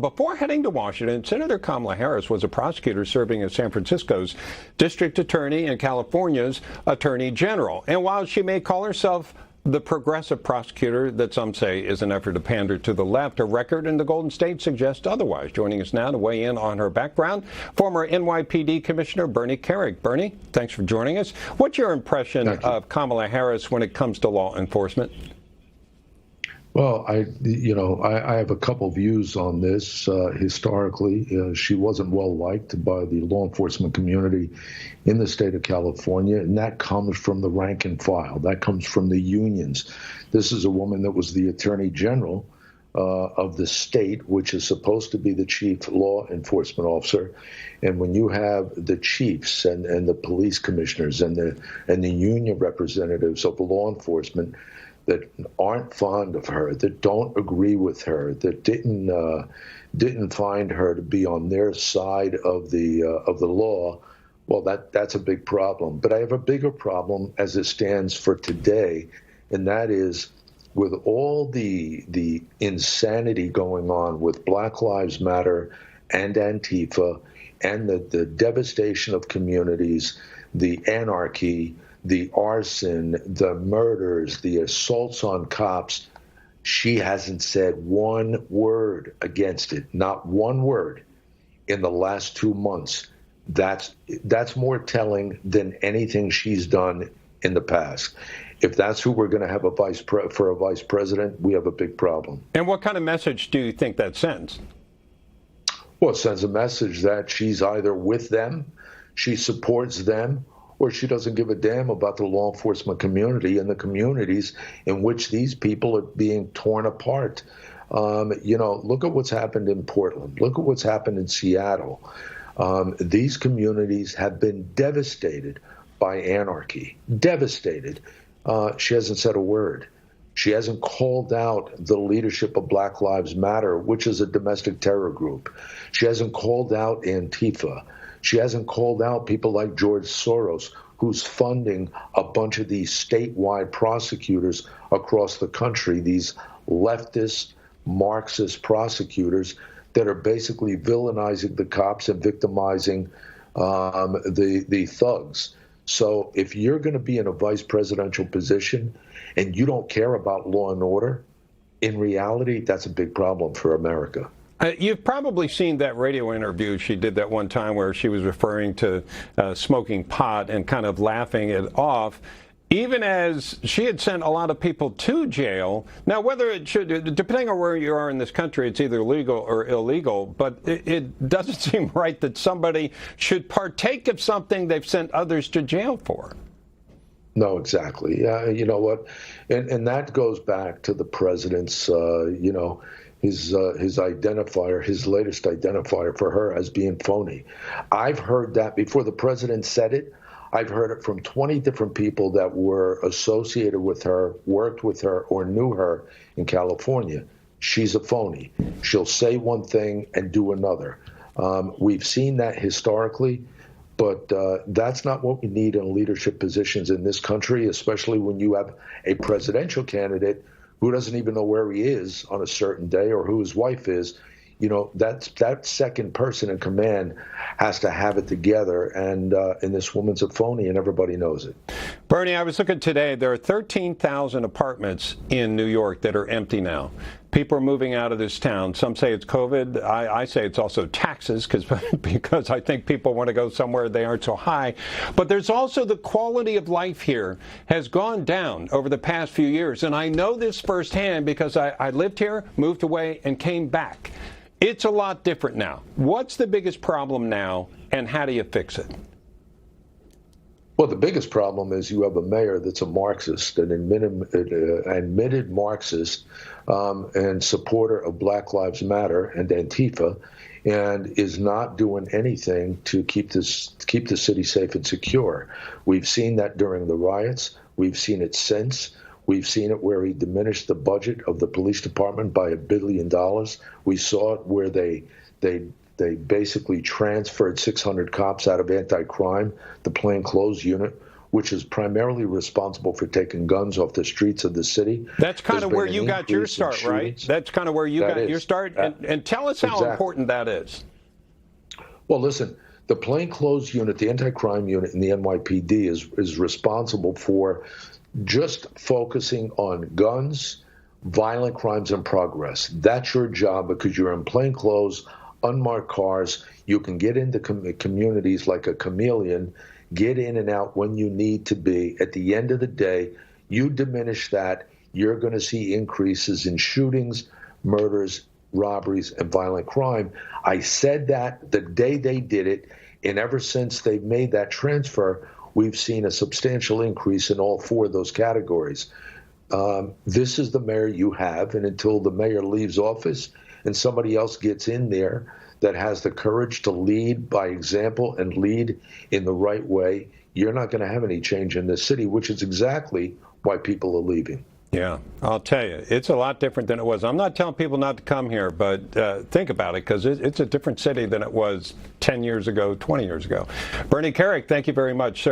Before heading to Washington, Senator Kamala Harris was a prosecutor serving as San Francisco's district attorney and California's attorney general. And while she may call herself the progressive prosecutor that some say is an effort to pander to the left, her record in the Golden State suggests otherwise. Joining us now to weigh in on her background, former NYPD Commissioner Bernie Kerik. Bernie, thanks for joining us. What's your impression of Kamala Harris when it comes to law enforcement? Well, I have a couple views on this. Historically, she wasn't well liked by the law enforcement community in the state of California, and that comes from the rank and file. That comes from the unions. This is a woman that was the attorney general of the state, which is supposed to be the chief law enforcement officer. And when you have the chiefs and the police commissioners and the union representatives of law enforcement that aren't fond of her, that don't agree with her, that didn't find her to be on their side of the law, well, that's a big problem. But I have a bigger problem as it stands for today, and that is with all the insanity going on with Black Lives Matter and Antifa and the devastation of communities, the anarchy, the arson, the murders, the assaults on cops, she hasn't said one word against it, not one word in the last 2 months. That's more telling than anything she's done in the past. If that's who we're going to have for a vice president, we have a big problem. And what kind of message do you think that sends? Well, it sends a message that she's either with them, she supports them, or she doesn't give a damn about the law enforcement community and the communities in which these people are being torn apart. Look at what's happened in Portland. Look at what's happened in Seattle. These communities have been devastated by anarchy. Devastated. She hasn't said a word. She hasn't called out the leadership of Black Lives Matter, which is a domestic terror group. She hasn't called out Antifa. She hasn't called out people like George Soros, who's funding a bunch of these statewide prosecutors across the country, these leftist, Marxist prosecutors that are basically villainizing the cops and victimizing the thugs. So if you're going to be in a vice presidential position and you don't care about law and order, in reality, that's a big problem for America. You've probably seen that radio interview she did that one time where she was referring to smoking pot and kind of laughing it off, even as she had sent a lot of people to jail. Now, whether it should, depending on where you are in this country, it's either legal or illegal, but it doesn't seem right that somebody should partake of something they've sent others to jail for. No, exactly. Yeah, you know what? And that goes back to the president's, his identifier, his latest identifier for her as being phony. I've heard that before the president said it. I've heard it from 20 different people that were associated with her, worked with her, or knew her in California. She's a phony. She'll say one thing and do another. We've seen that historically, but that's not what we need in leadership positions in this country, especially when you have a presidential candidate who doesn't even know where he is on a certain day or who his wife is. That second person in command has to have it together, and this woman's a phony, and everybody knows it. Bernie, I was looking today. There are 13,000 apartments in New York that are empty now. People are moving out of this town. Some say it's COVID. I say it's also taxes because I think people want to go somewhere they aren't so high. But there's also the quality of life here has gone down over the past few years. And I know this firsthand because I lived here, moved away, and came back. It's a lot different now. What's the biggest problem now, and how do you fix it? Well, the biggest problem is you have a mayor that's a Marxist, an admitted Marxist and supporter of Black Lives Matter and Antifa, and is not doing anything to keep the city safe and secure. We've seen that during the riots. We've seen it since. We've seen it where he diminished the budget of the police department by $1 billion. We saw it where they basically transferred 600 cops out of anti-crime, the plainclothes unit, which is primarily responsible for taking guns off the streets of the city. That's kind of where you got your start, right? That's kind of where you got your start. And tell us how important that is. Well, listen, the plainclothes unit, the anti-crime unit in the NYPD is responsible for just focusing on guns, violent crimes, and progress. That's your job because you're in plainclothes, unmarked cars. You can get into communities like a chameleon, get in and out when you need to be. At the end of the day, you diminish that, you're going to see increases in shootings, murders, robberies, and violent crime. I said that the day they did it, and ever since they've made that transfer, we've seen a substantial increase in all four of those categories. This is the mayor you have, and until the mayor leaves office and somebody else gets in there that has the courage to lead by example and lead in the right way, you're not going to have any change in this city, which is exactly why people are leaving. Yeah, I'll tell you, it's a lot different than it was. I'm not telling people not to come here, but think about it, because it's a different city than it was 10 years ago, 20 years ago. Bernie Kerik, thank you very much, sir.